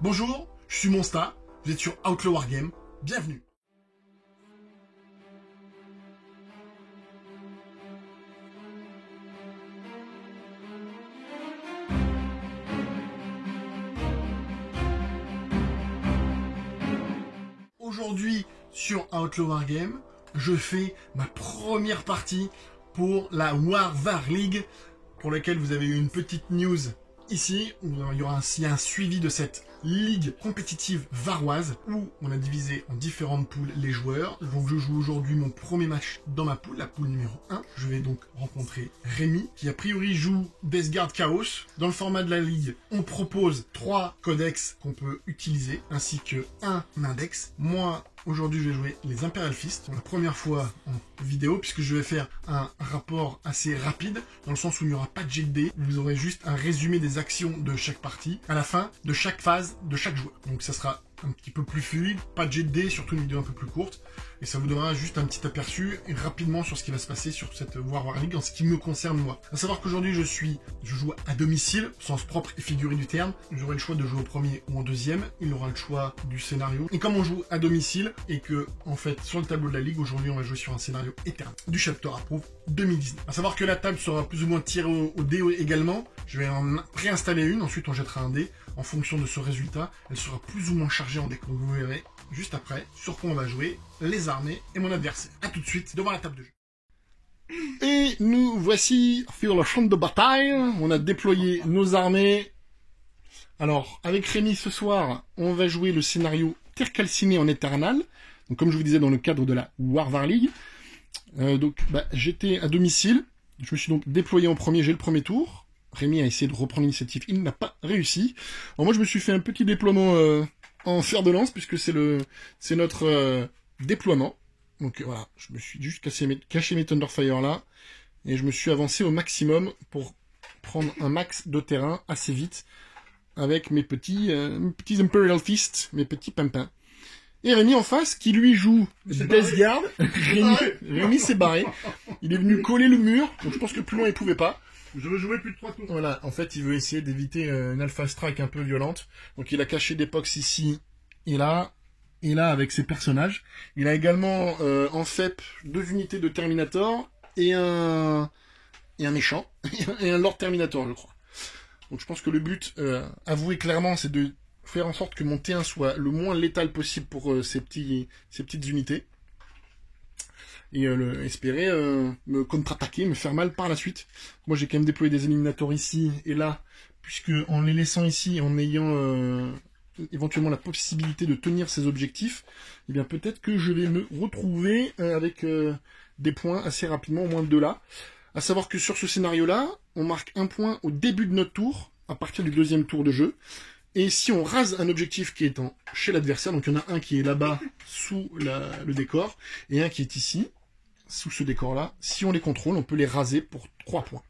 Bonjour, je suis Monsta, vous êtes sur Outlaw Wargame, bienvenue. Aujourd'hui sur Outlaw Wargame, je fais ma première partie pour la War League, pour laquelle vous avez eu une petite news ici, où il y aura ainsi un suivi de cette ligue compétitive varoise, où on a divisé en différentes poules les joueurs. Donc je joue aujourd'hui mon premier match dans ma poule, la poule numéro 1. Je vais donc rencontrer Rémi, qui a priori joue Deathguard Chaos. Dans le format de la ligue, on propose 3 codex qu'on peut utiliser, ainsi que un index. Moi, aujourd'hui, je vais jouer les Imperial Fist pour la première fois en vidéo, puisque je vais faire un rapport assez rapide, dans le sens où il n'y aura pas de jet de dés. Vous aurez juste un résumé des actions de chaque partie, à la fin de chaque phase de chaque joueur. Donc ça sera un petit peu plus fluide, pas de jet de dés, surtout une vidéo un peu plus courte, et ça vous donnera juste un petit aperçu et rapidement sur ce qui va se passer sur cette War League en ce qui me concerne moi. À savoir qu'aujourd'hui je joue à domicile, au sens propre et figuré du terme. J'aurai le choix de jouer au premier ou en deuxième, il aura le choix du scénario. Et comme on joue à domicile, et que en fait sur le tableau de la ligue, aujourd'hui on va jouer sur un scénario éternel du Chapter Approve 2019. À savoir que la table sera plus ou moins tirée au dé également. Je vais en préinstaller une, ensuite on jettera un dé. En fonction de ce résultat, elle sera plus ou moins chargée en dé. Donc vous verrez juste après sur quoi on va jouer, les armées et mon adversaire. A tout de suite devant la table de jeu. Et nous voici sur le champ de bataille. On a déployé nos armées. Alors, avec Rémi ce soir, on va jouer le scénario Terre calcinée en Éternal. Donc comme je vous disais dans le cadre de la War League. J'étais à domicile. Je me suis donc déployé en premier, j'ai le premier tour. Rémi a essayé de reprendre l'initiative, il n'a pas réussi. Alors moi je me suis fait un petit déploiement en fer de lance, puisque c'est notre déploiement. Donc voilà, je me suis juste caché mes Thunderfire là, et je me suis avancé au maximum pour prendre un max de terrain assez vite, avec mes petits Imperial Fist, mes petits pimpins. Et Rémi en face, qui lui joue Deathguard. Rémi s'est barré. Il est venu coller le mur, donc je pense que plus loin il pouvait pas. Je veux jouer plus de 3 tours. Voilà, en fait, il veut essayer d'éviter une alpha strike un peu violente. Donc, il a caché des pox ici et là avec ses personnages. Il a également en FEP 2 unités de Terminator et un méchant et un Lord Terminator, je crois. Donc, je pense que le but, avoué clairement, c'est de faire en sorte que mon T1 soit le moins létal possible pour ces petites unités. Et espérer me contre-attaquer, me faire mal par la suite. Moi j'ai quand même déployé des éliminateurs ici et là, puisque en les laissant ici, en ayant éventuellement la possibilité de tenir ces objectifs, eh bien peut-être que je vais me retrouver avec des points assez rapidement, au moins 2 là. À savoir que sur ce scénario-là, on marque un point au début de notre tour, à partir du 2e tour de jeu. Et si on rase un objectif qui est chez l'adversaire, donc il y en a un qui est là-bas sous le décor, et un qui est ici, sous ce décor-là, si on les contrôle, on peut les raser pour 3 points.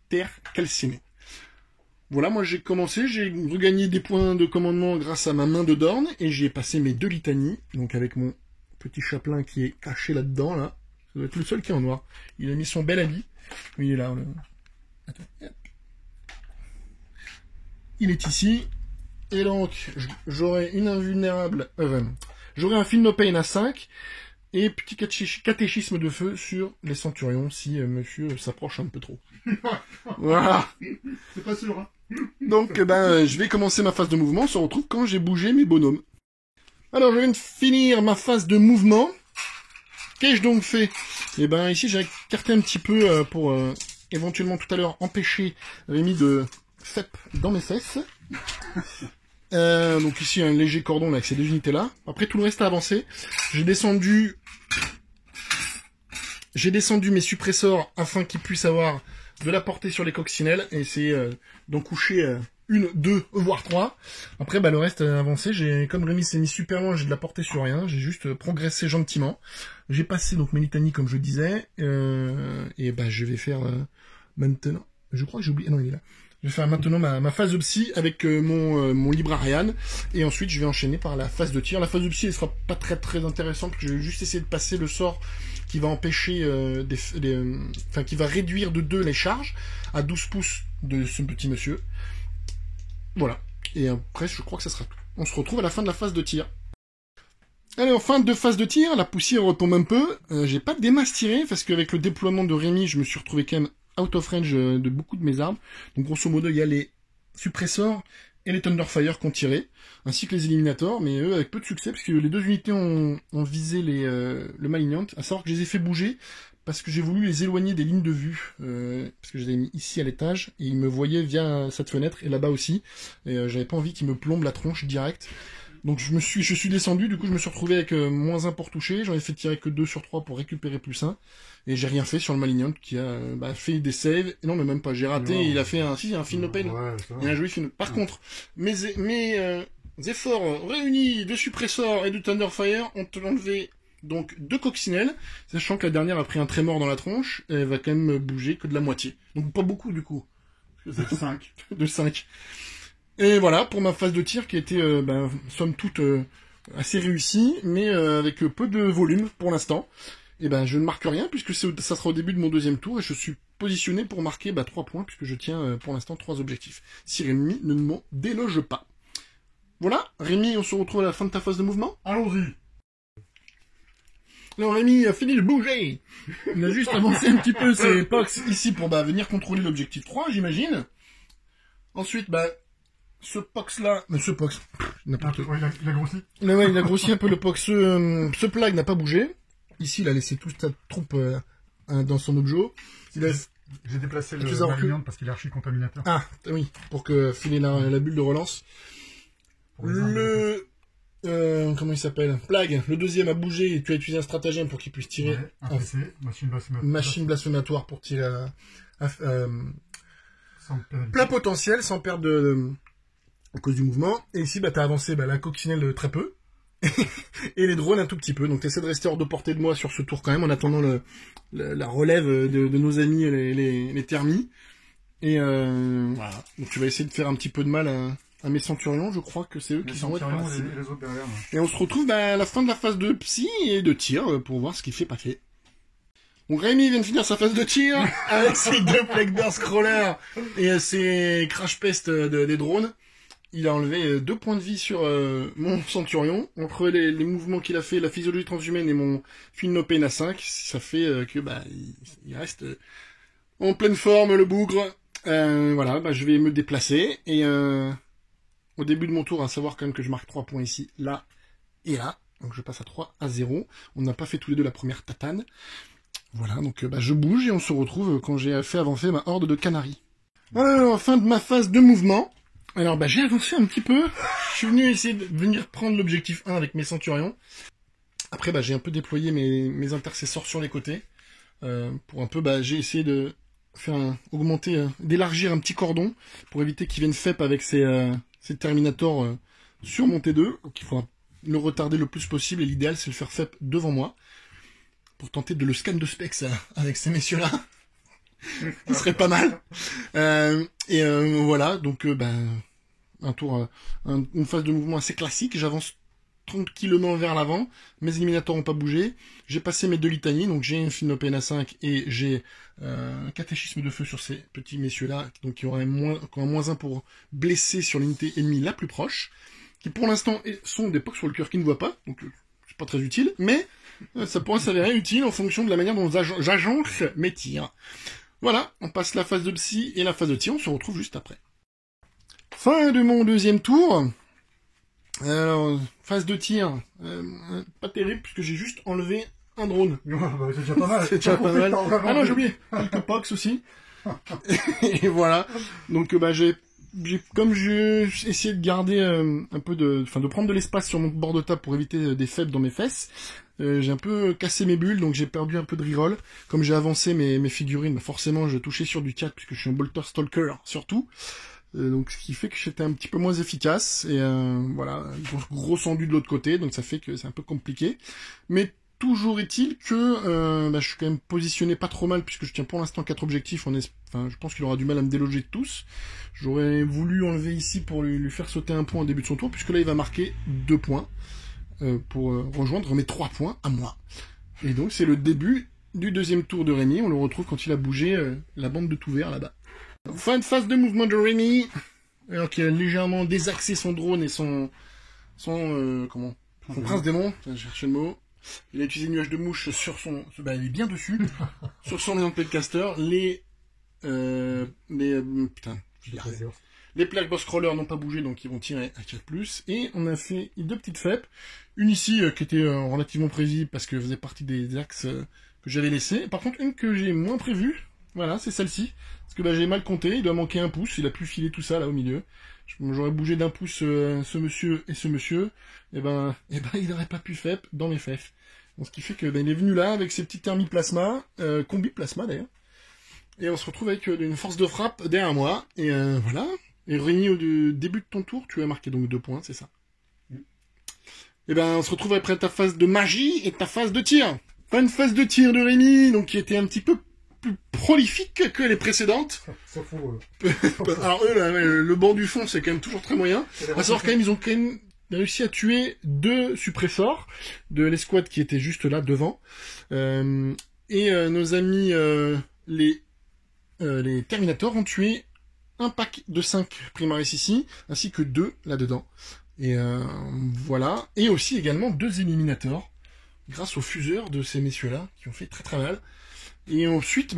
Terre calcinée. Voilà, moi j'ai commencé, j'ai regagné des points de commandement grâce à ma main de Dorn, et j'ai passé mes 2 litanies, donc avec mon petit chapelain qui est caché là-dedans, là. Ça doit être le seul qui est en noir. Il a mis son bel habit. Il est là. Attends. Il est ici. Et donc, j'aurai une invulnérable... j'aurai un Feel No Pain à 5, et petit catéchisme de feu sur les centurions, si monsieur s'approche un peu trop. Voilà. C'est pas sûr, hein. Donc, je vais commencer ma phase de mouvement, on se retrouve quand j'ai bougé mes bonhommes. Alors, je viens de finir ma phase de mouvement. Qu'ai-je donc fait? Eh ben, ici, j'ai écarté un petit peu pour éventuellement tout à l'heure empêcher Rémi de FEP dans mes fesses. Donc ici un léger cordon là, avec ces 2 unités là. Après tout le reste a avancé. J'ai descendu mes suppresseurs afin qu'ils puissent avoir de la portée sur les coccinelles et essayer d'en coucher 1, 2, voire 3. Après le reste a avancé. Comme Rémi s'est mis super loin, j'ai de la portée sur rien. J'ai juste progressé gentiment. J'ai passé donc mes litanies comme je disais. Et je vais faire maintenant. Je crois que j'ai oublié. Non, il est là. Je vais faire maintenant ma phase de psy avec mon Librarian, et ensuite je vais enchaîner par la phase de tir. La phase de psy elle sera pas très très intéressante, parce que je vais juste essayer de passer le sort qui va empêcher, qui va réduire de 2 les charges à 12 pouces de ce petit monsieur. Voilà. Et après je crois que ça sera tout. on se retrouve à la fin de la phase de tir. Allez, en fin de phase de tir, la poussière retombe un peu. J'ai pas de démasse tirée, parce qu'avec le déploiement de Rémi, je me suis retrouvé quand même out of range de beaucoup de mes armes. Donc grosso modo, il y a les suppressors et les Thunderfire qu'on tiré, ainsi que les Eliminators, mais eux avec peu de succès, parce que les deux unités ont visé le Malignant, à savoir que je les ai fait bouger, parce que j'ai voulu les éloigner des lignes de vue, parce que je les ai mis ici à l'étage, et ils me voyaient via cette fenêtre, et là-bas aussi, et j'avais pas envie qu'ils me plombent la tronche direct. Donc je suis descendu, du coup je me suis retrouvé avec -1 pour toucher, j'en ai fait tirer que 2 sur 3 pour récupérer +1, et j'ai rien fait sur le Malignant qui a fait des saves, et non mais même pas, j'ai raté, non. Il a fait un Fin No Pain, Ouais, il a joué Fin. Par contre, mes efforts réunis de suppressor et de Thunderfire ont enlevé donc 2 coccinelles, sachant que la dernière a pris un trémor dans la tronche, et elle va quand même bouger que de la moitié. Donc pas beaucoup du coup. C'est 5. De 5. Et voilà, pour ma phase de tir qui a été, somme toute, assez réussie, mais avec peu de volume pour l'instant. Et ben, je ne marque rien, puisque ça sera au début de mon deuxième tour, et je suis positionné pour marquer 3 points, puisque je tiens pour l'instant 3 objectifs. Si Rémi ne m'en déloge pas. Voilà, Rémi, on se retrouve à la fin de ta phase de mouvement. Allons-y. Alors Rémi a fini de bouger. Il a juste avancé un petit peu ses pox ici pour venir contrôler l'objectif 3, j'imagine. Ensuite, ce pox-là... ce pox... n'importe quoi. Ouais, il a grossi. Ouais, il a grossi un peu le pox. Ce plague n'a pas bougé. Ici, il a laissé toute sa troupe dans son objet. J'ai déplacé le as recul. Malignant parce qu'il est archi contaminateur. Ah, oui, pour que filer la bulle de relance. Comment il s'appelle? Plague, le deuxième a bougé et tu as utilisé un stratagème pour qu'il puisse tirer. Ouais, un PC, machine blasphématoire pour tirer plein potentiel sans perdre à cause du mouvement. Et ici, t'as avancé la coccinelle très peu. Et les drones un tout petit peu. Donc t'essaies de rester hors de portée de moi sur ce tour quand même, en attendant la relève de nos amis, les thermis. Et voilà. Donc tu vas essayer de faire un petit peu de mal à mes centurions, je crois que c'est eux qui sont les autres derrière. Et on se retrouve à la fin de la phase de psy et de tir pour voir ce qu'il fait pas fait. Donc Rémi vient de finir sa phase de tir avec ses 2 Plague Burst Crawlers et ses Crash Pest des drones. Il a enlevé 2 points de vie sur mon centurion. Entre les mouvements qu'il a fait, la physiologie transhumaine et mon Fin No Pain à 5, ça fait que il reste en pleine forme le bougre. Voilà, je vais me déplacer et au début de mon tour, à savoir quand même que je marque 3 points ici, là et là. Donc je passe à 3-0. On n'a pas fait tous les deux la première tatane. Voilà, donc je bouge et on se retrouve quand j'ai fait avancer ma horde de canaris. Alors, fin de ma phase de mouvement. Alors, j'ai avancé un petit peu. Je suis venu essayer de venir prendre l'objectif 1 avec mes centurions. Après, j'ai un peu déployé mes intercesseurs sur les côtés. Pour un peu, j'ai essayé de faire d'élargir un petit cordon pour éviter qu'ils viennent FEP avec ces Terminators sur mon T2. Donc il faudra le retarder le plus possible et l'idéal c'est de le faire FEP devant moi pour tenter de le scan de specs avec ces messieurs-là. Ce serait pas mal. Voilà, donc un tour, une phase de mouvement assez classique. J'avance tranquillement vers l'avant. Mes éliminateurs n'ont pas bougé. J'ai passé mes 2 litanies, donc j'ai un Fin No Pain à 5 et j'ai un catéchisme de feu sur ces petits messieurs-là, donc qui auraient -1 pour blesser sur l'unité ennemie la plus proche, qui pour l'instant sont des Pox Walkers qui ne voient pas, donc c'est pas très utile, mais ça pourrait s'avérer utile en fonction de la manière dont j'agence mes tirs. Voilà, on passe la phase de psy et la phase de tir, on se retrouve juste après. Fin de mon deuxième tour. Alors, phase de tir, pas terrible puisque j'ai juste enlevé un drone. C'est déjà pas mal. C'est déjà pas mal. Ah non, j'ai oublié. Quelques Pox aussi. Et voilà. Donc, comme j'ai essayé de garder un peu de prendre de l'espace sur mon bord de table pour éviter des faibles dans mes fesses, j'ai un peu cassé mes bulles, donc j'ai perdu un peu de reroll. Comme j'ai avancé mes figurines, forcément, je touchais sur du 4 puisque je suis un Bolter Stalker surtout. Donc ce qui fait que j'étais un petit peu moins efficace et voilà, gros enduit de l'autre côté, donc ça fait que c'est un peu compliqué. Mais toujours est-il que je suis quand même positionné pas trop mal puisque je tiens pour l'instant 4 objectifs. Je pense qu'il aura du mal à me déloger de tous. J'aurais voulu enlever ici pour lui faire sauter un point au début de son tour, puisque là il va marquer 2 points pour rejoindre mes 3 points à moi. Et donc c'est le début du deuxième tour de Rémi. On le retrouve quand il a bougé la bande de tout vert là-bas. Fin de phase de mouvement de Rémi, alors qu'il a légèrement désaxé son drone et son son prince démon, j'ai cherché le mot. Il a utilisé nuage de mouche sur son... il est bien dessus. Sur son maison de Playcaster. Putain, les plaques boss crawler n'ont pas bougé, donc ils vont tirer à 4+. Et on a fait 2 petites FEP. Une ici, qui était relativement prévisible, parce qu'elle faisait partie des axes que j'avais laissés. Par contre, une que j'ai moins prévue, voilà, c'est celle-ci. Parce que j'ai mal compté, il doit manquer 1 pouce, il a pu filer tout ça, là, au milieu. J'aurais bougé d'1 pouce ce monsieur et ce monsieur, il n'aurait pas pu FEP dans mes FEP. Donc, ce qui fait que il est venu là, avec ses petits thermiplasma, combi plasma d'ailleurs. Et on se retrouve avec une force de frappe derrière moi, et voilà. Et Rémi, au début de ton tour, tu as marqué donc 2 points, c'est ça. Et on se retrouve après ta phase de magie et ta phase de tir. Pas une phase de tir de Rémi, donc qui était un petit peu plus prolifique que les précédentes. Ça fout. Alors eux, là, le banc du fond, c'est quand même toujours très moyen. À savoir quand même, ils ont quand même réussi à tuer 2 suppressors de l'escouade qui étaient juste là, devant. Nos amis, les Terminators, ont tué un pack de 5 Primaris ici, ainsi que 2 là-dedans. Et voilà. Et aussi également 2 Eliminators, grâce aux fuseurs de ces messieurs-là, qui ont fait très très mal. Et ensuite,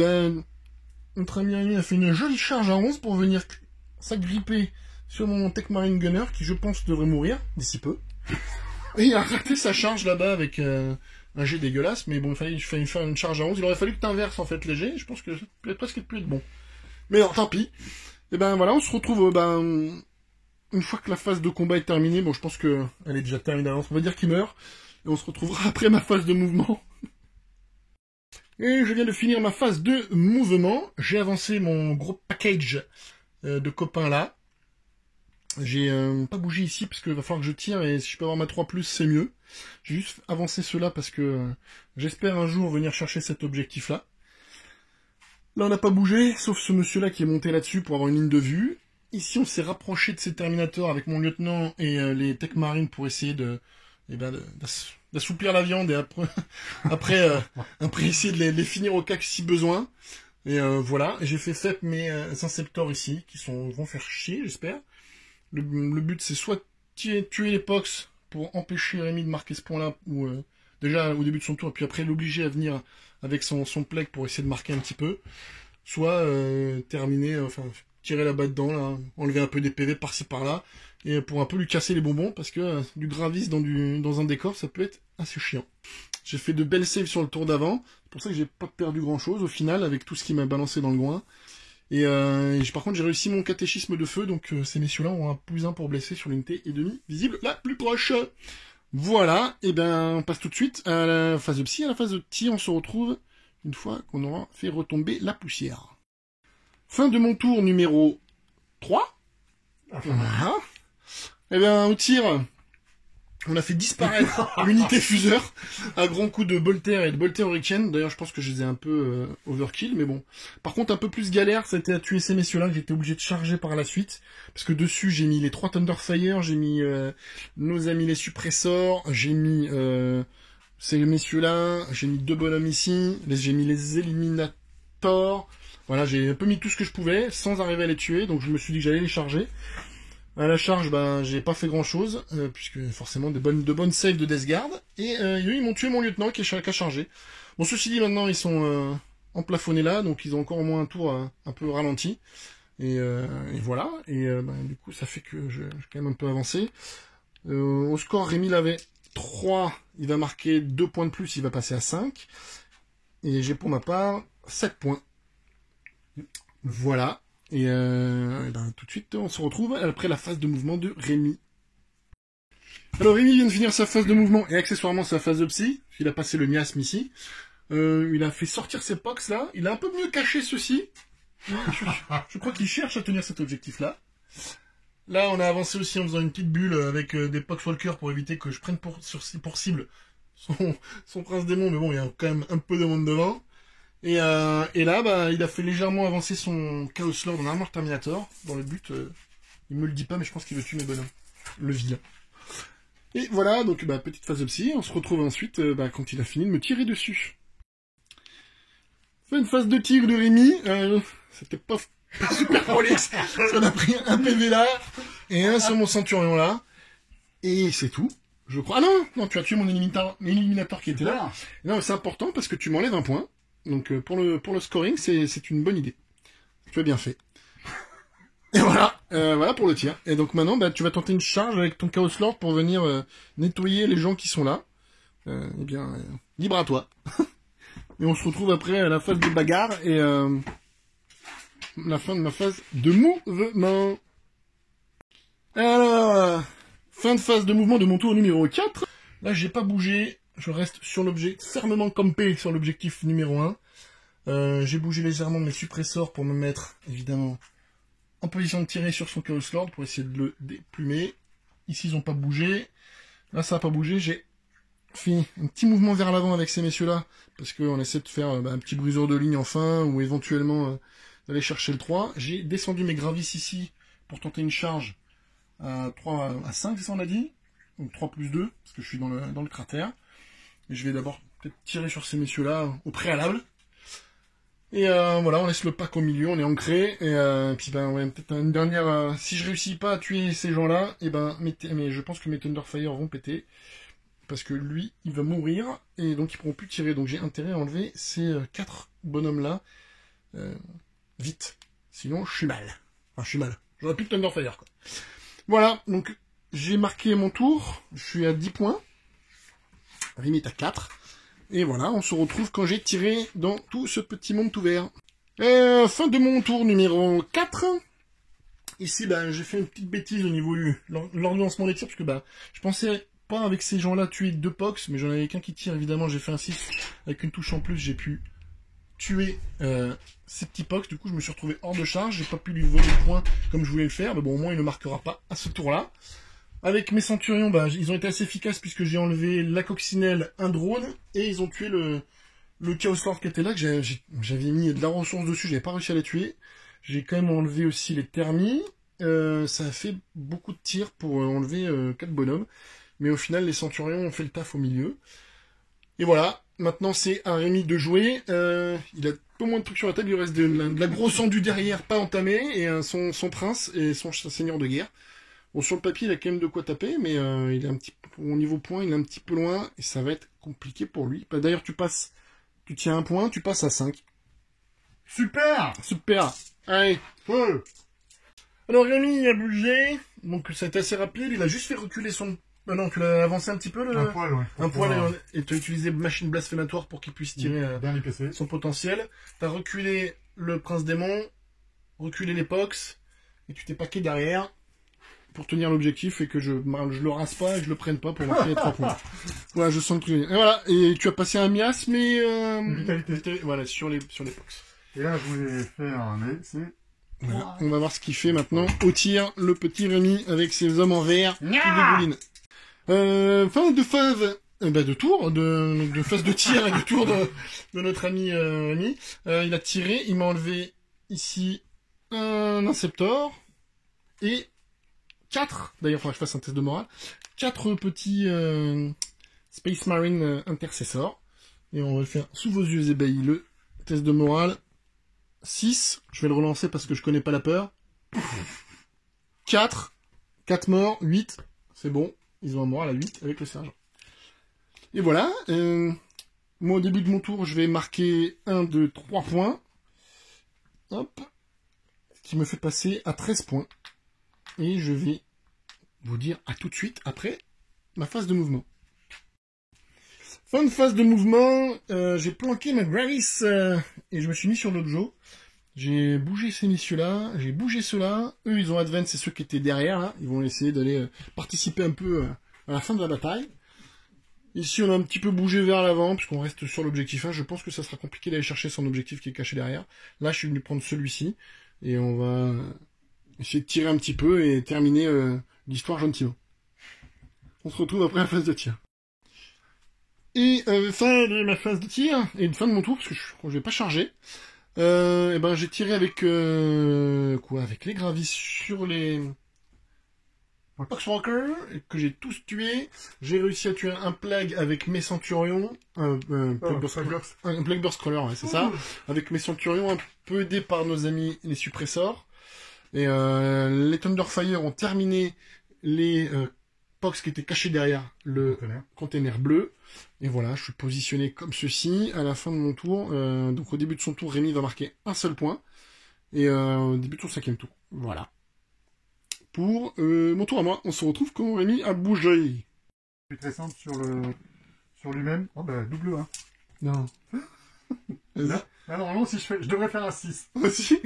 notre ami Rémi a fait une jolie charge à 11 pour venir s'agripper sur mon Tech Marine Gunner, qui je pense devrait mourir d'ici peu. Et il a raté sa charge là-bas avec un jet dégueulasse, mais bon, il fallait faire une charge à 11. Il aurait fallu que t'inverses en fait léger, je pense que ça peut être presque plus être bon. Mais non, tant pis. Et voilà, on se retrouve, une fois que la phase de combat est terminée, bon, je pense que elle est déjà terminée d'avance, on va dire qu'il meurt, et on se retrouvera après ma phase de mouvement. Et je viens de finir ma phase de mouvement, j'ai avancé mon gros package de copains là. J'ai pas bougé ici parce qu'il va falloir que je tire, et si je peux avoir ma 3+, c'est mieux. J'ai juste avancé cela parce que j'espère un jour venir chercher cet objectif là. Là on n'a pas bougé, sauf ce monsieur là qui est monté là-dessus pour avoir une ligne de vue. Ici on s'est rapproché de ces Terminators avec mon lieutenant et les Tech Marines pour essayer d'assouplir la viande, et après essayer de les finir au cac si besoin. Et voilà, j'ai fait FEP mes Inceptors ici, qui vont faire chier, j'espère. Le but c'est soit tuer les Pox pour empêcher Rémi de marquer ce point-là, ou déjà au début de son tour, et puis après l'obliger à venir avec son plague pour essayer de marquer un petit peu, soit terminer, tirer la batte dedans, là, enlever un peu des PV par-ci par-là, et pour un peu lui casser les bonbons, parce que du gravis dans un décor, ça peut être assez chiant. J'ai fait de belles saves sur le tour d'avant, c'est pour ça que j'ai pas perdu grand-chose au final, avec tout ce qui m'a balancé dans le groin. Et par contre, j'ai réussi mon catéchisme de feu, donc ces messieurs-là ont un +1 pour blesser sur l'unité ennemie visible la plus proche. Voilà, et on passe tout de suite à la phase de psy. À la phase de tir, on se retrouve une fois qu'on aura fait retomber la poussière. Fin de mon tour numéro 3. Voilà. Et au tir, on a fait disparaître l'unité fuseur à grands coups de Bolter et de Bolter Hurricane. D'ailleurs, je pense que je les ai un peu overkill, mais bon. Par contre, un peu plus galère, ça a été à tuer ces messieurs-là que j'étais obligé de charger par la suite. Parce que dessus, j'ai mis les 3 Thunderfire, j'ai mis nos amis les suppressors, j'ai mis ces messieurs-là, j'ai mis 2 bonhommes ici, j'ai mis les Eliminators. Voilà, j'ai un peu mis tout ce que je pouvais, sans arriver à les tuer, donc je me suis dit que j'allais les charger. À la charge, j'ai pas fait grand chose, puisque forcément de bonnes saves de Death Guard, et eux, ils m'ont tué mon lieutenant qui a chargé. Bon, ceci dit, maintenant ils sont emplafonnés là, donc ils ont encore au moins un tour un peu ralenti, et voilà, et du coup ça fait que j'ai quand même un peu avancé. Au score, Rémi l'avait 3, il va marquer 2 points de plus, il va passer à 5, et j'ai pour ma part 7 points. Voilà. Et tout de suite, on se retrouve après la phase de mouvement de Rémi. Alors Rémi vient de finir sa phase de mouvement et accessoirement sa phase de psy. Il a passé le miasme ici. Il a fait sortir ses pox là. Il a un peu mieux caché ceci. Je crois qu'il cherche à tenir cet objectif-là. Là, on a avancé aussi en faisant une petite bulle avec des Poxwalkers pour éviter que je prenne pour cible son prince démon. Mais bon, il y a quand même un peu de monde devant. Et là, il a fait légèrement avancer son Chaos Lord en Armor Terminator, dans le but, il me le dit pas, mais je pense qu'il veut tuer mes bonhommes. Le vilain. Et voilà, donc petite phase de psy, on se retrouve ensuite quand il a fini de me tirer dessus. Fait une phase de tir de Rémi, c'était pas super prolixe, parce qu'on a pris un PV là, et un sur mon Centurion là. Et c'est tout, je crois. Ah non, non, tu as tué mon éliminateur qui était là. Non, c'est important parce que tu m'enlèves un point. Donc pour le scoring, c'est une bonne idée. Tu as bien fait. Et voilà, voilà pour le tir. Et donc maintenant, bah, tu vas tenter une charge avec ton Chaos Lord pour venir nettoyer les gens qui sont là. Eh bien, libre à toi. Et on se retrouve après à la phase de bagarre et la fin de ma phase de mouvement. Alors, fin de phase de mouvement de mon tour numéro 4. Là, j'ai pas bougé. Je reste sur l'objet fermement campé sur l'objectif numéro 1. J'ai bougé légèrement mes suppresseurs pour me mettre, évidemment, en position de tirer sur son Chaos Lord pour essayer de le déplumer. Ici, ils ont pas bougé. Là, ça a pas bougé. J'ai fait un petit mouvement vers l'avant avec ces messieurs-là, parce qu'on essaie de faire un petit briseur de ligne enfin, ou éventuellement d'aller chercher le 3. J'ai descendu mes gravis ici pour tenter une charge à 3 à 5, c'est ça on a dit, donc 3 plus 2, parce que je suis dans le cratère. Et je vais d'abord peut-être tirer sur ces messieurs-là au préalable. Et voilà, on laisse le pack au milieu, on est ancré. Et puis ben ouais, peut-être une dernière. Si je réussis pas à tuer ces gens-là, et ben mais je pense que mes Thunderfire vont péter. Parce que lui, il va mourir, et donc ils pourront plus tirer. Donc j'ai intérêt à enlever ces 4 bonhommes-là vite. Sinon, je suis mal. Enfin, je suis mal. J'aurais plus de Thunderfire, quoi. Voilà, donc j'ai marqué mon tour. Je suis à 10 points. Rémi est à 4. Et voilà, on se retrouve quand j'ai tiré dans tout ce petit monde tout vert. Fin de mon tour numéro 4. Ici, bah, j'ai fait une petite bêtise au niveau de l'ordonnancement des tirs, parce que bah, je pensais pas avec ces gens-là tuer 2 pox, mais j'en avais qu'un qui tire, évidemment, j'ai fait un 6. Avec une touche en plus, j'ai pu tuer ces petits pox. Du coup, je me suis retrouvé hors de charge, j'ai pas pu lui voler le point comme je voulais le faire, mais bon, au moins, il ne marquera pas à ce tour-là. Avec mes centurions, bah, ils ont été assez efficaces puisque j'ai enlevé la coccinelle, un drone, et ils ont tué le Chaos Lord qui était là, que j'avais mis de la ressource dessus, j'avais pas réussi à les tuer. J'ai quand même enlevé aussi les thermies. Ça a fait beaucoup de tirs pour enlever 4 bonhommes. Mais au final, les centurions ont fait le taf au milieu. Et voilà, maintenant c'est à Rémi de jouer. Il a peu moins de trucs sur la table, il reste de la grosse endue derrière, pas entamée, et son prince et son seigneur de guerre. Bon, sur le papier, il a quand même de quoi taper, mais il est un petit peu, au niveau point, il est un petit peu loin, et ça va être compliqué pour lui. Bah, d'ailleurs, tu tiens un point, tu passes à 5. Super. Super. Allez. Feu. Alors, Rémi, il a bougé, donc ça a été assez rapide, il a juste fait reculer son... non, tu l'as avancé un petit peu, Un poil, ouais. Un poil, et tu as utilisé machine blasphématoire pour qu'il puisse tirer son potentiel. Tu as reculé le prince démon, reculé les pox, et tu t'es paqué derrière pour tenir l'objectif et que je le rase pas et que je le prenne pas pour marquer les 3 points. Voilà, je sens le truc. Et voilà, et tu as passé un miasme et vitalité. Voilà, sur les pox. Et là, je voulais faire un essai. Voilà. On va voir ce qu'il fait maintenant. Au tir, le petit Rémi avec ses hommes en vert qui dégoulinent. Fin de phase de tour, de phase de tir et de tour de notre ami Rémi. Il a tiré, il m'a enlevé ici un Inceptor et 4, d'ailleurs il faudra que je fasse un test de morale, 4 petits Space Marine intercessors. Et on va le faire sous vos yeux ébahis, le test de morale. 6, je vais le relancer parce que je connais pas la peur. 4 morts, 8, c'est bon, ils ont un moral à 8 avec le sergent. Et voilà, moi au début de mon tour, je vais marquer 1, 2, 3 points. Hop, ce qui me fait passer à 13 points. Et je vais vous dire à tout de suite après ma phase de mouvement. Fin de phase de mouvement, j'ai planqué ma Gravis et je me suis mis sur l'Ojo. J'ai bougé ces messieurs-là, j'ai bougé ceux-là. Eux, ils ont advance, c'est ceux qui étaient derrière, là. Ils vont essayer d'aller participer un peu à la fin de la bataille. Ici, on a un petit peu bougé vers l'avant, puisqu'on reste sur l'objectif 1. Je pense que ça sera compliqué d'aller chercher son objectif qui est caché derrière. Là, je suis venu prendre celui-ci. Et on va essayer de tirer un petit peu et terminer l'histoire gentiment. On se retrouve après la phase de tir. Et fin de ma phase de tir, et fin de mon tour, parce que je vais pas charger. Et ben j'ai tiré avec avec les gravis sur les Poxwalker, que j'ai tous tués. J'ai réussi à tuer un plague avec mes centurions, un Plague Burst Crawler, ouais, c'est ça, avec mes centurions, un peu aidés par nos amis les suppressors. Et les Thunderfire ont terminé les Pox qui était caché derrière le container bleu. Et voilà, je suis positionné comme ceci à la fin de mon tour. Donc au début de son tour, Rémi va marquer un seul point. Et au début de son 5e tour. Voilà. Pour mon tour à moi, on se retrouve quand Rémi a bougé. C'est très simple sur lui-même. Oh bah double 1. Non. Là, normalement, si je devrais faire un 6. Aussi.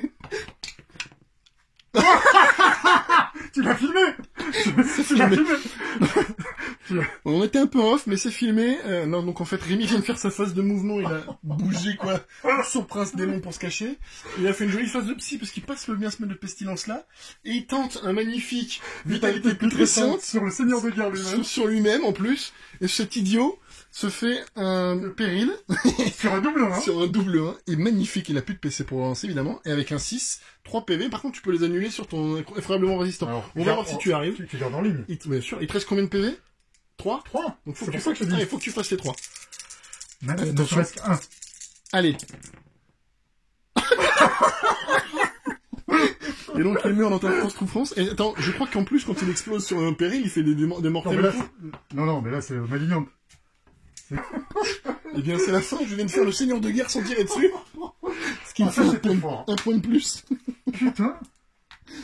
Tu l'as filmé. Tu l'as filmé. On était un peu off, mais c'est filmé. Non, donc en fait, Rémi vient de faire sa phase de mouvement. Il a bougé, quoi, son prince démon pour se cacher. Il a fait une jolie phase de psy, parce qu'il passe le miasme de pestilence là. Et il tente un magnifique vitalité putrescente sur le seigneur de guerre lui-même. Sur lui-même, en plus. Et cet idiot se fait un péril. Sur un double 1. Sur un double 1. Et magnifique. Il a plus de PC pour avancer, évidemment. Et avec un 6, 3 PV. Par contre, tu peux les annuler sur ton effroyablement résistant. Alors, on va voir si tu arrives. Tu gardes en ligne. Bien sûr. Il te reste combien de PV? 3. Donc faut il faut que tu fasses les 3. Donc presque 1. Allez. Et donc il met en France. Et attends, je crois qu'en plus quand il explose sur un péril, il fait des mortels. Non, mais là c'est Malignante. Eh bien c'est la fin, je viens de faire le seigneur de guerre sans tirer dessus. Ce qui me fait un point de plus. Putain.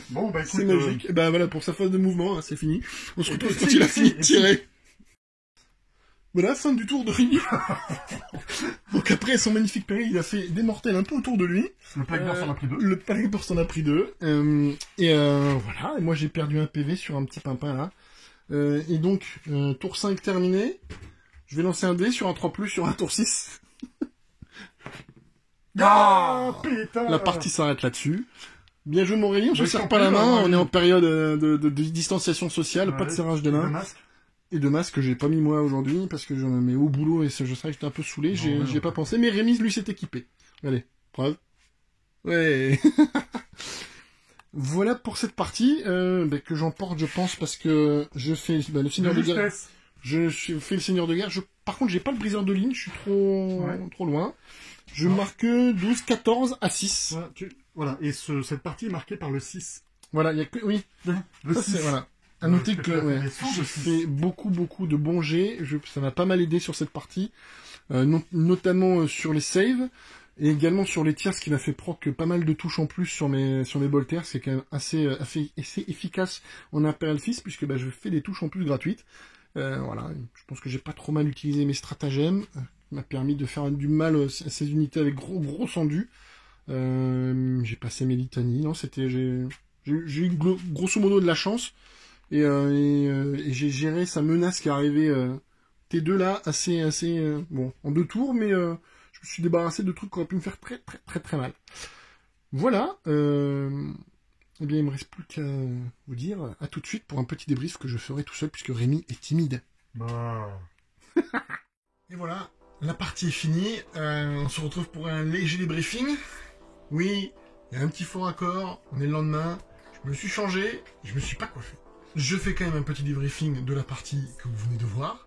Bon bah écoute. C'est magique. Et bah voilà, pour sa phase de mouvement, hein, c'est fini. On se retrouve quand il a fini de tirer. Voilà, fin du tour de Rémi. Donc après son magnifique péril, il a fait des mortels un peu autour de lui. Le Plague s'en a pris 2. Le Plague s'en a pris 2. Voilà, et moi j'ai perdu un PV sur un petit pimpin là. Et donc, tour 5 terminé. Je vais lancer un dé sur un 3+, sur un tour 6. Ah, putain. La partie s'arrête là-dessus. Bien joué mon Rémi, on se serre pas la main, on est en période de distanciation sociale, pas de serrage de main. Et de masque que j'ai pas mis moi aujourd'hui, parce que j'en mets au boulot et je sais que j'étais un peu saoulé, j'y ai pas pensé, mais Rémi lui s'est équipé. Allez, preuve. Ouais. Voilà pour cette partie, que j'emporte je pense, parce que je fais le seigneur de guerre. Je fais le seigneur de guerre, par contre j'ai pas le briseur de ligne, je suis trop loin. Je marque 12, 14 à 6. Voilà, et cette partie est marquée par le 6. Voilà, il y a que, oui. Le ça, 6. Voilà. À noter que je fais beaucoup de bons jets. Ça m'a pas mal aidé sur cette partie, notamment sur les saves et également sur les tirs, ce qui m'a fait proc pas mal de touches en plus sur mes bolters. C'est quand même assez efficace en Imperial Fist, puisque je fais des touches en plus gratuites. Voilà, je pense que j'ai pas trop mal utilisé mes stratagèmes, qui m'a permis de faire du mal à ces unités avec gros sendus. J'ai passé mes litanies. Non, j'ai eu grosso modo de la chance. Et j'ai géré sa menace qui est arrivée T2 là, assez bon, en 2 tours, mais je me suis débarrassé de trucs qui auraient pu me faire très mal. Voilà, eh bien il me reste plus qu'à vous dire à tout de suite pour un petit débrief que je ferai tout seul puisque Rémi est timide. Et voilà, la partie est finie, on se retrouve pour un léger débriefing. Oui, il y a un petit faux raccord, on est le lendemain, je me suis changé, je me suis pas coiffé. Je fais quand même un petit débriefing de la partie que vous venez de voir,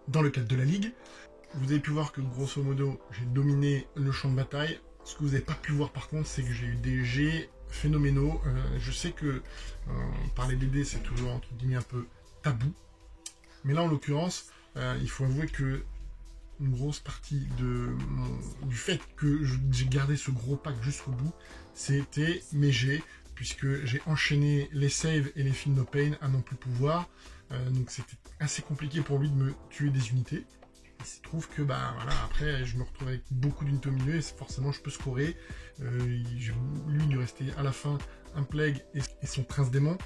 dans le cadre de la ligue. Vous avez pu voir que, grosso modo, j'ai dominé le champ de bataille. Ce que vous n'avez pas pu voir, par contre, c'est que j'ai eu des jets phénoménaux. Je sais que parler des dés, c'est toujours, entre guillemets, un peu tabou. Mais là, en l'occurrence, il faut avouer que une grosse partie du fait que j'ai gardé ce gros pack jusqu'au bout, c'était mes jets, puisque j'ai enchaîné les saves et les Feel No Pain à non plus pouvoir. Donc c'était assez compliqué pour lui de me tuer des unités. Il se trouve que voilà, après je me retrouve avec beaucoup d'unités au milieu et forcément je peux scorer. Lui, il lui restait à la fin un Plague et son Prince Démon.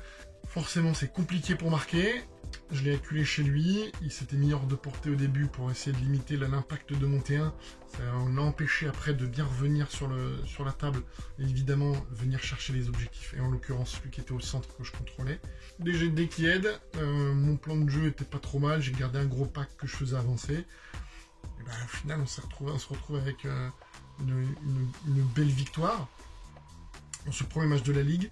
Forcément c'est compliqué pour marquer. Je l'ai acculé chez lui, il s'était mis hors de portée au début pour essayer de limiter l'impact de mon T1. Ça l'a empêché après de bien revenir sur la table et évidemment venir chercher les objectifs. Et en l'occurrence celui qui était au centre que je contrôlais. Des jets de dés qui aident, mon plan de jeu était pas trop mal, j'ai gardé un gros pack que je faisais avancer. Et au final on se retrouve avec une belle victoire dans ce premier match de la Ligue.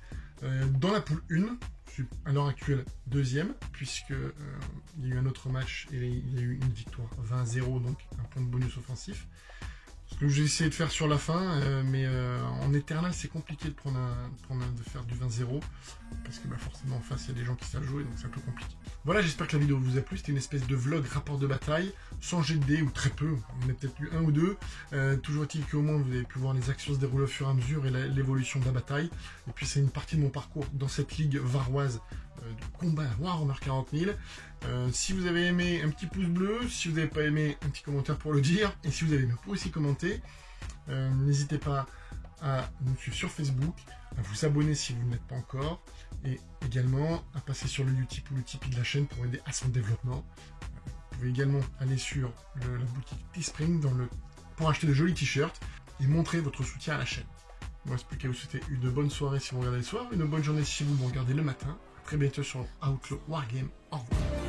Dans la poule 1, je suis à l'heure actuelle deuxième, puisque il y a eu un autre match et il y a eu une victoire 20-0, donc un point de bonus offensif. Ce que j'ai essayé de faire sur la fin, mais en Eternal c'est compliqué de de faire du 20-0, parce que forcément en face il y a des gens qui savent jouer, donc c'est un peu compliqué. Voilà, j'espère que la vidéo vous a plu, c'était une espèce de vlog rapport de bataille, sans jet de dés, ou très peu, on en a peut-être eu un ou deux, toujours est-il qu'au moins vous avez pu voir les actions se dérouler au fur et à mesure et l'évolution de la bataille, et puis c'est une partie de mon parcours dans cette ligue varoise de combat à Warhammer 40 000. Si vous avez aimé, un petit pouce bleu. Si vous n'avez pas aimé, un petit commentaire pour le dire. Et si vous avez aimé, vous pouvez aussi commenter. N'hésitez pas à nous suivre sur Facebook, à vous abonner si vous ne l'êtes pas encore, et également à passer sur le Utip ou le Tipeee de la chaîne pour aider à son développement. Vous pouvez également aller sur la boutique Teespring pour acheter de jolis t-shirts et montrer votre soutien à la chaîne. Il ne me reste plus qu'à vous souhaiter une bonne soirée si vous regardez le soir, une bonne journée si vous me regardez le matin. Très bientôt sur Outlaw Wargame. Au revoir.